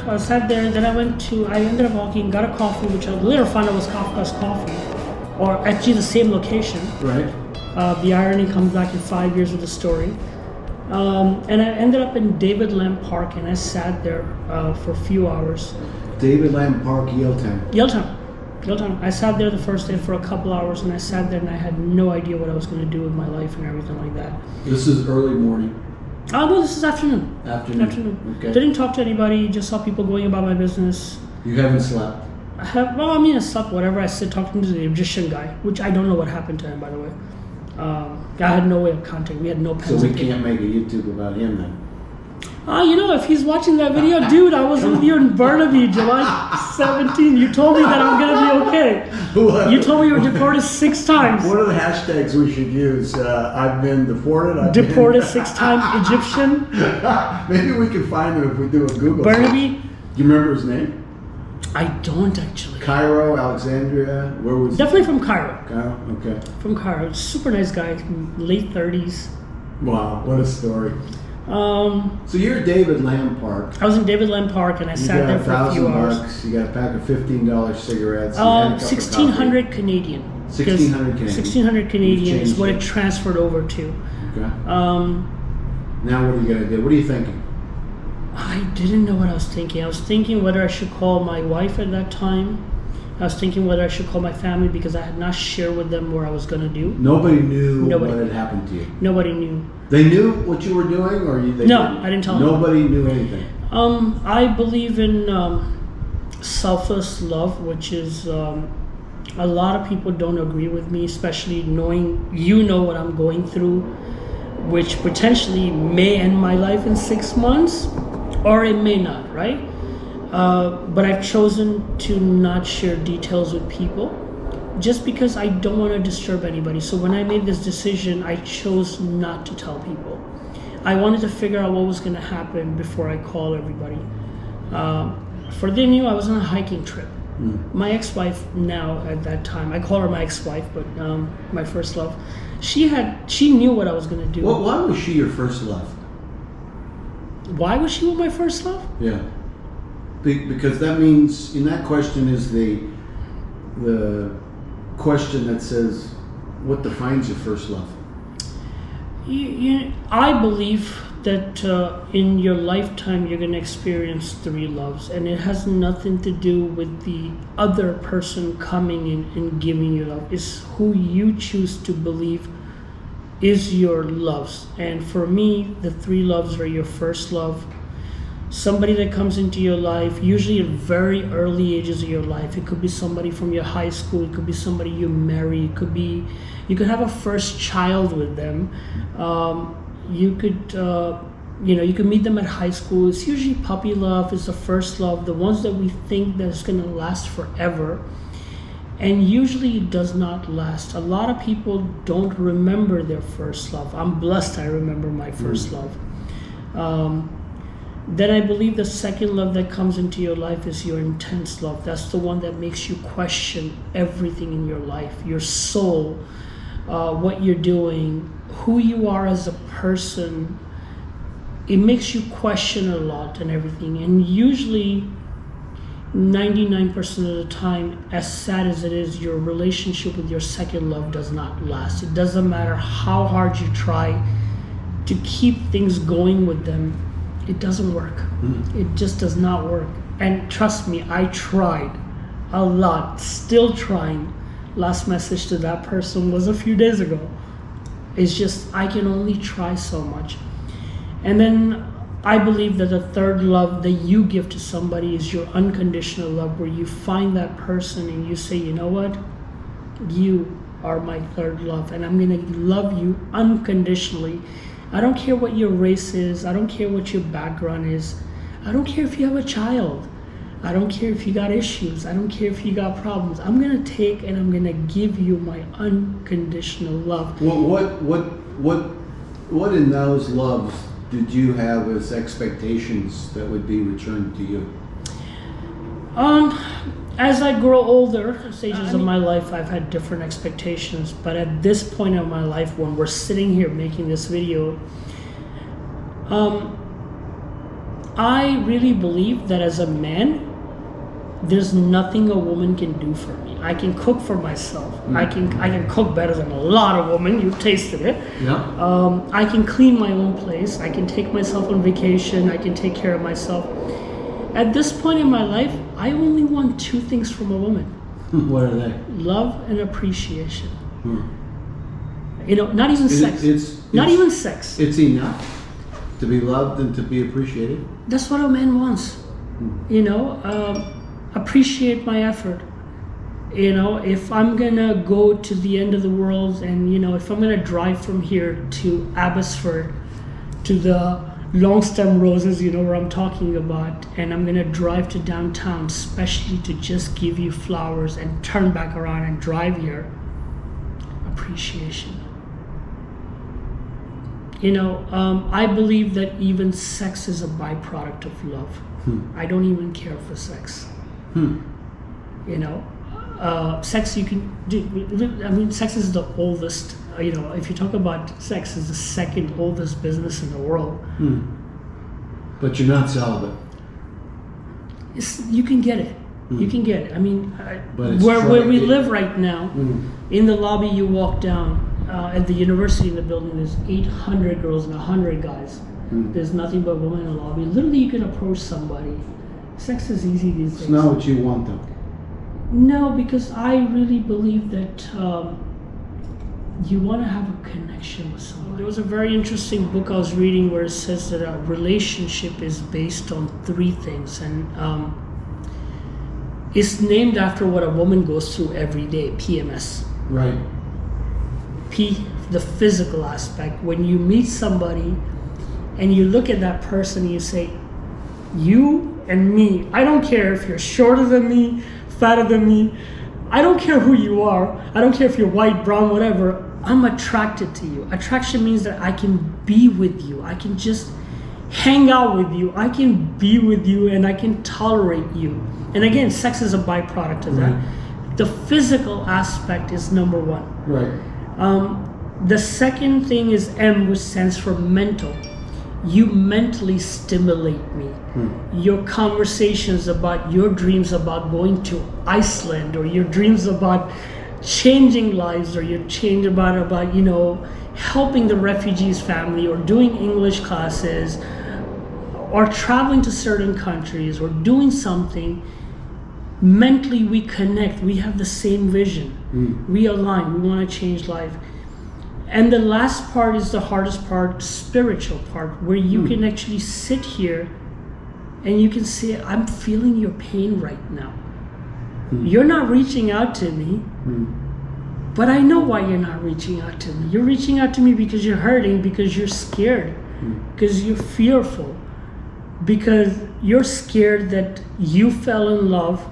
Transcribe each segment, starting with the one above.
I sat there, and then I ended up walking, got a coffee, which I later found out was Kafka's Coffee, or actually the same location. Right. The irony comes back in 5 years with the story. And I ended up in David Lamb Park, and I sat there for a few hours. David Lamb Park, Yaletown. I sat there the first day for a couple hours, and I sat there and I had no idea what I was going to do with my life and everything like that. This is early morning. No, this is afternoon. Afternoon. Okay. Didn't talk to anybody, just saw people going about my business. You haven't slept? I slept, whatever. I said talking to the Egyptian guy, which I don't know what happened to him, by the way. I had no way of contacting. We had no pens. So we can't make a YouTube about him then? If he's watching that video, dude, I was with you in Burnaby, July 17. You told me that I'm going to be okay. You told me you were deported 6 times. What are the hashtags we should use? I've been deported. Deported 6 times, Egyptian. Maybe we can find him if we do a Google. Burnaby. Do you remember his name? I don't actually. Cairo, Alexandria, where was Definitely from Cairo. Cairo, okay. From Cairo. Super nice guy, late 30s. Wow, what a story. So you're at David Lamb Park. I was in David Lamb Park, and I sat there for a few hours. $1,000, you got a pack of $15 cigarettes. 1,600 Canadian. 1,600 Canadian. 1,600 Canadian is what it transferred over to. Okay. Now what are you going to do? What are you thinking? I didn't know what I was thinking. I was thinking whether I should call my wife at that time. I was thinking whether I should call my family because I had not shared with them what I was going to do. Nobody knew what had happened to you? Nobody knew. They knew what you were doing? No, I didn't tell them. Nobody knew anything? I believe in selfless love, which is a lot of people don't agree with me, especially knowing what I'm going through, which potentially may end my life in 6 months, or it may not, right? But I've chosen to not share details with people just because I don't want to disturb anybody. So when I made this decision, I chose not to tell people. I wanted to figure out what was going to happen before I call everybody. For they knew I was on a hiking trip. My ex-wife now at that time, I call her my ex-wife, but my first love, she knew what I was going to do. Well, why was she your first love? Why was she my first love? Yeah. Because that means, in that question is the question that says, what defines your first love? I believe that in your lifetime you're going to experience 3 loves, and it has nothing to do with the other person coming in and giving you love. It's who you choose to believe is your loves. And for me, the 3 loves are your first love, somebody that comes into your life, usually at very early ages of your life. It could be somebody from your high school, it could be somebody you marry, it could be, you could have a first child with them. You could meet them at high school. It's usually puppy love, it's the first love, the ones that we think that's gonna last forever. And usually it does not last. A lot of people don't remember their first love. I'm blessed I remember my first love. Then I believe the second love that comes into your life is your intense love. That's the one that makes you question everything in your life, your soul, what you're doing, who you are as a person. It makes you question a lot and everything. And usually 99% of the time, as sad as it is, your relationship with your second love does not last. It doesn't matter how hard you try to keep things going with them. It doesn't work. It just does not work. And trust me, I tried a lot, still trying. Last message to that person was a few days ago. It's just, I can only try so much. And then I believe that the third love that you give to somebody is your unconditional love, where you find that person and you say, you know what? You are my third love, and I'm gonna love you unconditionally. I don't care what your race is. I don't care what your background is. I don't care if you have a child. I don't care if you got issues. I don't care if you got problems. I'm gonna take and I'm gonna give you my unconditional love. Well, what in those loves did you have as expectations that would be returned to you? As I grow older, stages of my life, I've had different expectations. But at this point in my life, when we're sitting here making this video, I really believe that as a man, there's nothing a woman can do for me. I can cook for myself. I can cook better than a lot of women. You've tasted it. Yeah. I can clean my own place. I can take myself on vacation. I can take care of myself. At this point in my life, I only want two things from a woman: What are they? love and appreciation. Hmm. Not even sex. Not even sex. It's enough to be loved and to be appreciated. That's what a man wants. Appreciate my effort. If I'm gonna go to the end of the world, and if I'm gonna drive from here to Abbotsford, to the long stem roses, where I'm talking about, and I'm gonna drive to downtown, especially to just give you flowers and turn back around and drive here. Appreciation. I believe that even sex is a byproduct of love. I don't even care for sex. Sex you can do. I mean, sex is the oldest. If you talk about sex, is the second oldest business in the world. But you're not celibate. You can get it. You can get it. I mean, But it's where we live right now, Mm. in the lobby you walk down, at the university in the building, there's 800 girls and 100 guys. There's nothing but women in the lobby. Literally, you can approach somebody. Sex is easy these days. It's not what you want, though. No, because I really believe that you want to have a connection with someone. There was a very interesting book I was reading where it says that a relationship is based on three things, and it's named after what a woman goes through every day, PMS. Right. The physical aspect. When you meet somebody and you look at that person and you say, you and me, I don't care if you're shorter than me, fatter than me, I don't care who you are, I don't care if you're white, brown, whatever, I'm attracted to you. Attraction means that I can be with you, I can just hang out with you, I can be with you, and I can tolerate you. And again, sex is a byproduct of that. The physical aspect is number one. Right. The second thing is M, which stands for mental. You mentally stimulate me. Your conversations about your dreams about going to Iceland, or your dreams about changing lives, or your change about helping the refugees family, or doing English classes, or traveling to certain countries, or doing something. Mentally we connect, we have the same vision, we align, we want to change life. And the last part is the hardest part, spiritual part, where you can actually sit here and you can say, I'm feeling your pain right now. You're not reaching out to me, but I know why you're not reaching out to me. You're reaching out to me because you're hurting, because you're scared, because you're fearful, because you're scared that you fell in love,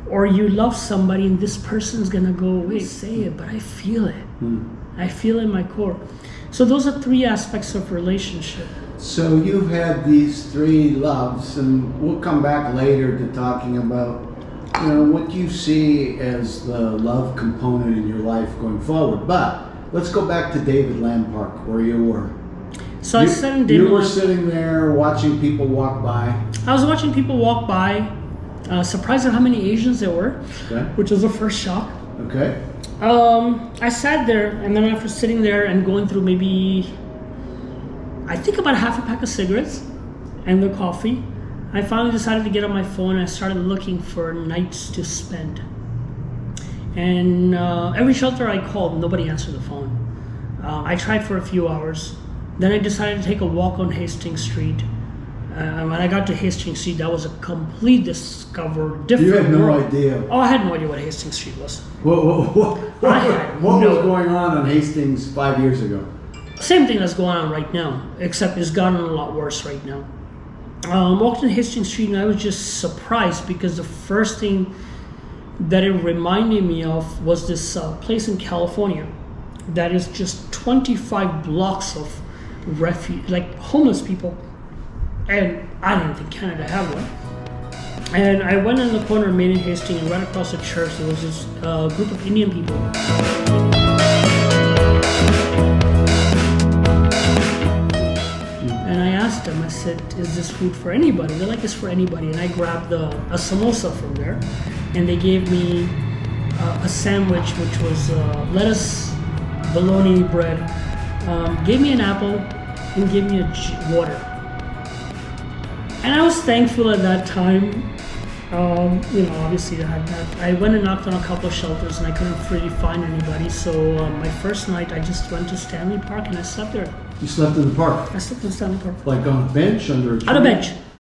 or you love somebody and this person's gonna go away. Say it, but I feel it. I feel it in my core. So those are three aspects of relationship. So you've had these three loves, and we'll come back later to talking about, what you see as the love component in your life going forward. But let's go back to David Land Park, where you were. So I said in David You were Land- sitting there watching people walk by. I was watching people walk by, surprised at how many Asians there were, Okay. which was the first shock. Okay. I sat there, and then after sitting there and going through maybe, I think about half a pack of cigarettes and the coffee, I finally decided to get on my phone and I started looking for nights to spend. And every shelter I called, nobody answered the phone. I tried for a few hours. Then I decided to take a walk on Hastings Street. When I got to Hastings Street, that was a complete different You had no world. idea. Oh, I had no idea what Hastings Street was. What had was no- going on Hastings 5 years ago? Same thing that's going on right now, except it's gotten a lot worse right now. Walked in Hastings Street and I was just surprised because the first thing that it reminded me of was this place in California that is just 25 blocks of homeless people. And I didn't think Canada had one. And I went in the corner of Main and Hastings, and right across the church there was this group of Indian people. And I asked them, I said, said, is this food for anybody? They're like, it's for anybody. And I grabbed a samosa from there, and they gave me a sandwich, which was lettuce, bologna bread, gave me an apple, and gave me water. And I was thankful at that time. Obviously I went and knocked on a couple of shelters and I couldn't really find anybody. So my first night I just went to Stanley Park and I slept there. You slept in the park? I slept in Stanley Park. Like on a bench under a tree? On a bench.